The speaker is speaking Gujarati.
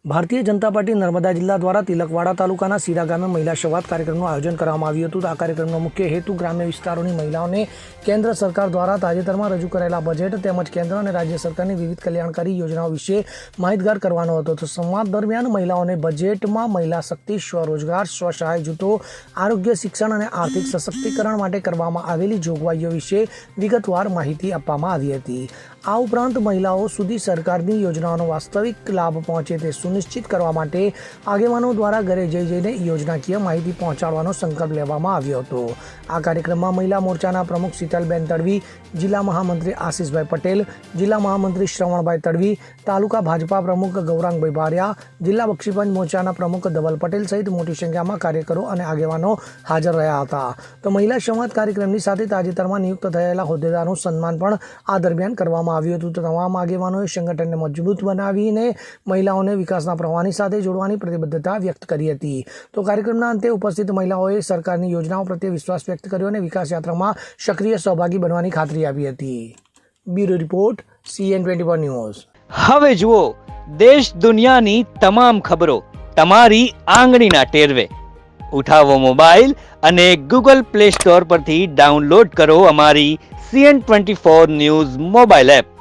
ભારતીય જનતા પાર્ટી નર્મદા જિલ્લા દ્વારા તિલકવાડા તાલુકાના સીરા ગામે મહિલા સંવાદ કાર્યક્રમનું આયોજન કરવામાં આવ્યું હતું. આ કાર્યક્રમનો મુખ્ય હેતુ ગ્રામ્ય વિસ્તારોની મહિલાઓને કેન્દ્ર સરકાર દ્વારા તાજેતરમાં રજૂ કરાયેલા બજેટ તેમજ કેન્દ્ર અને રાજ્ય સરકારની વિવિધ કલ્યાણકારી યોજનાઓ વિશે માહિતગાર કરવાનો હતો. તો સંવાદ દરમિયાન મહિલાઓને બજેટમાં મહિલા શક્તિ, સ્વરોજગાર, સ્વસહાય જૂથો, આરોગ્ય, શિક્ષણ અને આર્થિક સશક્તિકરણ માટે કરવામાં આવેલી જોગવાઈઓ વિશે વિગતવાર માહિતી આપવામાં આવી હતી. આ ઉપરાંત મહિલાઓ સુધી સરકારની યોજનાઓનો વાસ્તવિક લાભ પહોંચે તે સુનિશ્ચિત કરવા માટે આગેવાનો દ્વારા ઘરે જઈને યોજનાકીય માહિતી પહોંચાડવાનો સંકલ્પ લેવામાં આવ્યો હતો. આ કાર્યક્રમમાં મહિલા મોરચાના પ્રમુખ શીતલબેન તડવી, જિલ્લા મહામંત્રી આશિષભાઈ પટેલ, જિલ્લા મહામંત્રી શ્રવણભાઈ તડવી, તાલુકા ભાજપા પ્રમુખ ગૌરાંગભાઈ બારિયા, જિલ્લા બક્ષીપંચ મોરચાના પ્રમુખ ધવલ પટેલ સહિત મોટી સંખ્યામાં કાર્યકરો અને આગેવાનો હાજર રહ્યા હતા. તો મહિલા સંવાદ કાર્યક્રમની સાથે તાજેતરમાં નિયુક્ત થયેલા હોદ્દેદારોનું સન્માન પણ આ દરમિયાન કરવામાં આવ્યું હતું. તો તમામ આગેવાનોએ સંગઠનને મજબૂત બનાવીને મહિલાઓને વિકાસના પ્રવાહની સાથે જોડવાની પ્રતિબદ્ધતા વ્યક્ત કરી હતી. તો કાર્યક્રમના અંતે ઉપસ્થિત મહિલાઓએ સરકારની યોજનાઓ પ્રત્યે વિશ્વાસ વ્યક્ત કર્યો અને વિકાસ યાત્રામાં સક્રિય સહભાગી બનવાની ખાતરી આપી હતી. Bureau report, CN24 news. હવે જુઓ દેશ દુનિયાની તમામ ખબરો તમારી આંગળીના ટેરવે. ઉઠાવો મોબાઈલ અને Google Play Store પરથી ડાઉનલોડ કરો અમારી CN24 ન્યૂઝ મોબાઈલ એપ.